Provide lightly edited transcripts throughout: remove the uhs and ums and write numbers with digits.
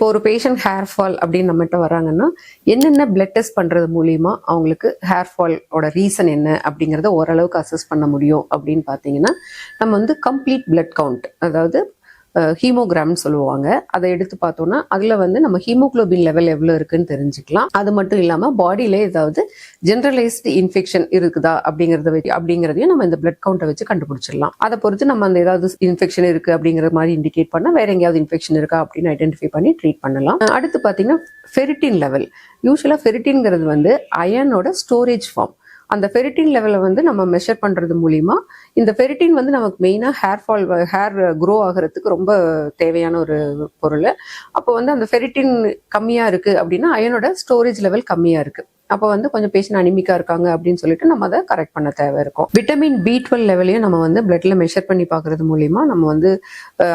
இப்போ ஒரு patient hair fall அப்படின்னு நம்மகிட்ட வராங்கன்னா என்னென்ன பிளட் டெஸ்ட் பண்றது மூலியமா அவங்களுக்கு ஹேர் ஃபாலோட ரீசன் என்ன அப்படிங்கறத ஓரளவுக்கு அசஸ் பண்ண முடியும் அப்படின்னு பாத்தீங்கன்னா நம்ம வந்து கம்ப்ளீட் பிளட் கவுண்ட், அதாவது ஹீமோகிராம்னு சொல்லுவாங்க, அதை எடுத்து பார்த்தோம்னா அதுல வந்து நம்ம ஹீமோகுளோபின் லெவல் எவ்வளவு இருக்குன்னு தெரிஞ்சுக்கலாம். அது மட்டும் இல்லாம பாடியில ஏதாவது ஜெனரலைஸ்டு இன்ஃபெக்ஷன் இருக்குதா அப்படிங்கறதையும் நம்ம இந்த பிளட் கவுண்டை வச்சு கண்டுபிடிச்சிடலாம். அதை பொறுத்து நம்ம அந்த ஏதாவது இன்ஃபெக்ஷன் இருக்கு அப்படிங்கிற மாதிரி இண்டிகேட் பண்ணா வேற எங்கேயாவது இன்ஃபெக்ஷன் இருக்கா அப்படின்னு ஐடென்டிஃபை பண்ணி ட்ரீட் பண்ணலாம். அடுத்து பாத்தீங்கன்னா ஃபெரிட்டின் லெவல். யூஸ்வலா ஃபெரிட்டின்ங்கிறது வந்து அயனோட ஸ்டோரேஜ் ஃபார்ம். அந்த ஃபெரிட்டின் லெவலை வந்து நம்ம மெஷர் பண்றது மூலியமா இந்த ஃபெரிட்டின் வந்து நமக்கு மெயினா ஹேர் க்ரோ ஆகிறதுக்கு ரொம்ப தேவையான ஒரு பொருள். அப்போ வந்து அந்த ஃபெரிட்டின் கம்மியா இருக்கு அப்படின்னா அயனோட ஸ்டோரேஜ் லெவல் கம்மியா இருக்கு. அப்போ வந்து கொஞ்சம் பேஷண்ட் அனிமிக்கா இருக்காங்க அப்படின்னு சொல்லிட்டு நம்ம அதை கரெக்ட் பண்ண தேவை இருக்கும். விட்டமின் B12 லெவலையும் நம்ம வந்து பிளட்ல மெஷர் பண்ணி பார்க்கறது மூலியமா நம்ம வந்து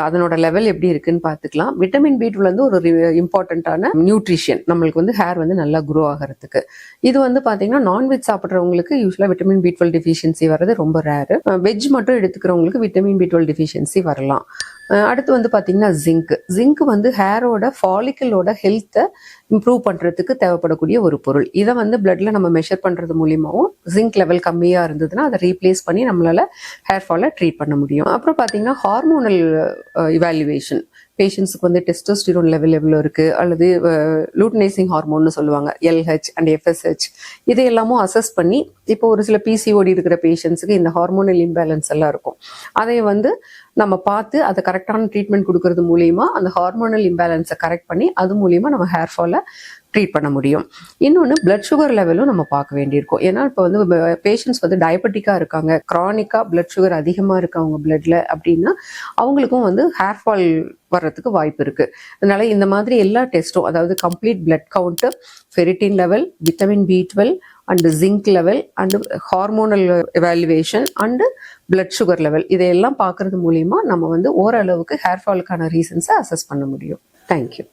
அதனோட லெவல் எப்படி இருக்குன்னு பார்த்துக்கலாம். விட்டமின் B12 வந்து ஒரு இம்பார்ட்டன்டான நியூட்ரிஷன் நம்மளுக்கு வந்து ஹேர் வந்து நல்லா க்ரோ ஆகிறதுக்கு. இது வந்து பாத்தீங்கன்னா நான்வெஜ் சாப்பிட்றவங்களுக்கு யூஸ்வலா விட்டமின் B12 டெஃபிஷியன்சி வர்றது ரொம்ப ரேரு. வெஜ் மட்டும் எடுத்துக்கிறவங்களுக்கு விட்டமின் B12 டெஃபிஷியன்சி வரலாம். அடுத்து வந்து பாத்தீங்கன்னா ஜிங்க் வந்து ஹேரோட ஃபாலிக்கலோட ஹெல்த்தை இம்ப்ரூவ் பண்றதுக்கு தேவைப்படக்கூடிய ஒரு பொருள். இதை வந்து பிளட்ல நம்ம மெஷர் பண்றது மூலியமாவும் ஜிங்க் லெவல் கம்மியா இருந்ததுன்னா அதை ரீப்ளேஸ் பண்ணி நம்மளால ஹேர் ஃபாலை ட்ரீட் பண்ண முடியும். அப்புறம் பாத்தீங்கன்னா ஹார்மோனல் இவாலுவேஷன். பேஷண்ட்ஸுக்கு வந்து டெஸ்டோஸ்டிரோன் லெவல் எவ்வளோ இருக்கு, அல்லது லூட்னைசிங் ஹார்மோன்னு சொல்லுவாங்க, LH அண்ட் FSH, இது எல்லாமும் அசஸ் பண்ணி இப்போ ஒரு சில PCOD இருக்கிற பேஷண்ட்ஸுக்கு இந்த ஹார்மோனல் இம்பேலன்ஸ் எல்லாம் இருக்கும். அதை வந்து நம்ம பார்த்து அதை கரெக்டான ட்ரீட்மெண்ட் கொடுக்கறது மூலியமா அந்த ஹார்மோனல் இம்பேலன்ஸை கரெக்ட் பண்ணி அது மூலியமா நம்ம ஹேர் ஃபாலை ட்ரீட் பண்ண முடியும். இன்னொன்று பிளட் சுகர் லெவலும் நம்ம பார்க்க வேண்டியிருக்கும். ஏன்னா இப்போ வந்து பேஷண்ட்ஸ் வந்து டயபெட்டிக்கா இருக்காங்க, கிரானிக்கா பிளட் சுகர் அதிகமாக இருக்கு அவங்க பிளட்ல அப்படின்னா அவங்களுக்கும் வந்து ஹேர் ஃபால் வர்றதுக்கு வாய்ப்பு இருக்கு. அதனால இந்த மாதிரி எல்லா டெஸ்ட்டும், அதாவது complete blood count, ferritin level, vitamin B12 and zinc level and hormonal evaluation and blood sugar level, இதையெல்லாம் பார்க்கறது மூலியமா நம்ம வந்து ஓரளவுக்கு ஹேர் ஃபாலுக்கான ரீசன்ஸை அசஸ் பண்ண முடியும். தேங்க்யூ.